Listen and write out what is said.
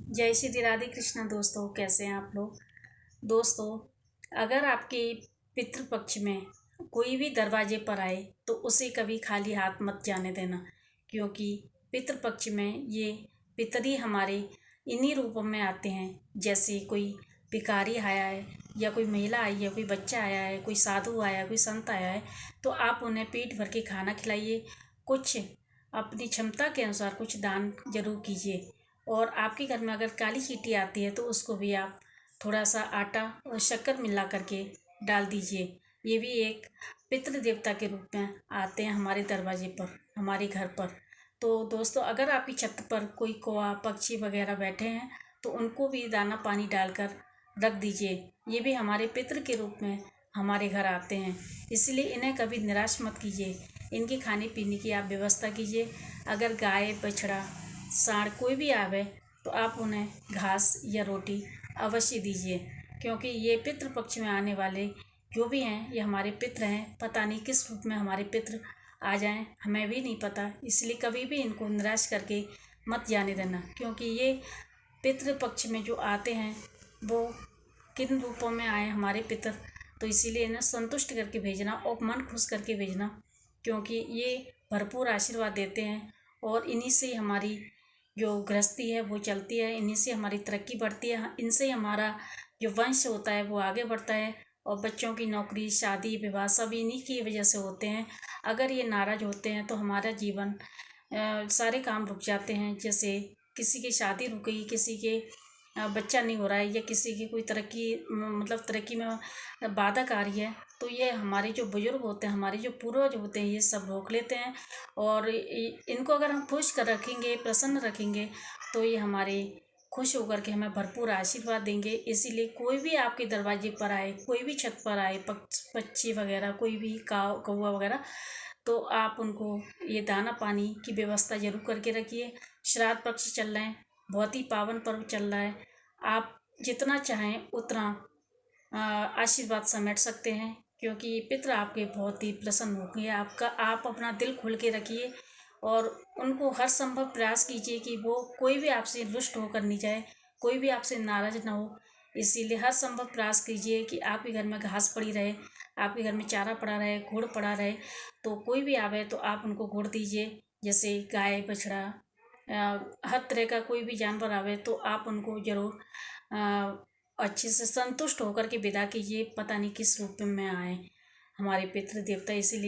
जय श्री राधे कृष्णा। दोस्तों, कैसे हैं आप लोग। दोस्तों, अगर आपके पितृपक्ष में कोई भी दरवाजे पर आए तो उसे कभी खाली हाथ मत जाने देना, क्योंकि पितृपक्ष में ये पितर ही हमारे इन्हीं रूपों में आते हैं। जैसे कोई भिखारी आया है, या कोई महिला आई है, कोई बच्चा आया है, कोई साधु आया है, कोई संत आया है, तो आप उन्हें पेट भर के खाना खिलाइए। कुछ अपनी क्षमता के अनुसार कुछ दान जरूर कीजिए। और आपके घर में अगर काली चींटी आती है तो उसको भी आप थोड़ा सा आटा और शक्कर मिला करके डाल दीजिए। ये भी एक पितृ देवता के रूप में आते हैं हमारे दरवाजे पर, हमारे घर पर। तो दोस्तों, अगर आपकी छत पर कोई कौवा पक्षी वगैरह बैठे हैं तो उनको भी दाना पानी डालकर रख दीजिए। ये भी हमारे पितृ के रूप में हमारे घर आते हैं, इसलिए इन्हें कभी निराश मत कीजिए। इनके खाने पीने की आप व्यवस्था कीजिए। अगर गाय बछड़ा सांड कोई भी आवे तो आप उन्हें घास या रोटी अवश्य दीजिए, क्योंकि ये पितृपक्ष में आने वाले जो भी हैं ये हमारे पितृ हैं। पता नहीं किस रूप में हमारे पितृ आ जाएं, हमें भी नहीं पता। इसलिए कभी भी इनको निराश करके मत जाने देना, क्योंकि ये पितृपक्ष में जो आते हैं वो किन रूपों में आए हमारे पितृ। तो इसीलिए इन्हें संतुष्ट करके भेजना और मन खुश करके भेजना, क्योंकि ये भरपूर आशीर्वाद देते हैं। और इन्हीं से हमारी जो गृहस्थी है वो चलती है, इन्हीं से हमारी तरक्की बढ़ती है, इनसे हमारा जो वंश होता है वो आगे बढ़ता है। और बच्चों की नौकरी शादी विवाह सब इन्हीं की वजह से होते हैं। अगर ये नाराज़ होते हैं तो हमारा जीवन सारे काम रुक जाते हैं। जैसे किसी की शादी रुक गई, किसी के बच्चा नहीं हो रहा है, या किसी की कोई तरक्की मतलब तरक्की में बाधक आ रही है, तो ये हमारे जो बुजुर्ग होते हैं, हमारे जो पूर्वज होते हैं, ये सब रोक लेते हैं। और इनको अगर हम खुश कर रखेंगे, प्रसन्न रखेंगे, तो ये हमारे खुश होकर के हमें भरपूर आशीर्वाद देंगे। इसीलिए कोई भी आपके दरवाजे पर आए, कोई भी छत पर आए, पक्षी वगैरह, कोई भी काव कौवा वगैरह, तो आप उनको ये दाना पानी की व्यवस्था जरूर करके रखिए। श्राद्ध पक्ष चल रहे हैं, बहुत ही पावन पर्व चल रहा है। आप जितना चाहें उतना आशीर्वाद समेट सकते हैं, क्योंकि ये पितृ आपके बहुत ही प्रसन्न होंगे। आप अपना दिल खोल के रखिए और उनको हर संभव प्रयास कीजिए कि वो कोई भी आपसे रुष्ट होकर नहीं जाए, कोई भी आपसे नाराज ना हो। इसीलिए हर संभव प्रयास कीजिए कि आपके घर में घास पड़ी रहे, आपके घर में चारा पड़ा रहे, गुड़ पड़ा रहे। तो कोई भी आवे तो आप उनको गुड़ दीजिए। जैसे गाय बछड़ा हर तरह का कोई भी जानवर आवे तो आप उनको ज़रूर अच्छे से संतुष्ट होकर के विदा कीजिए। पता नहीं किस रूप में आए हमारे पितृ देवता, इसीलिए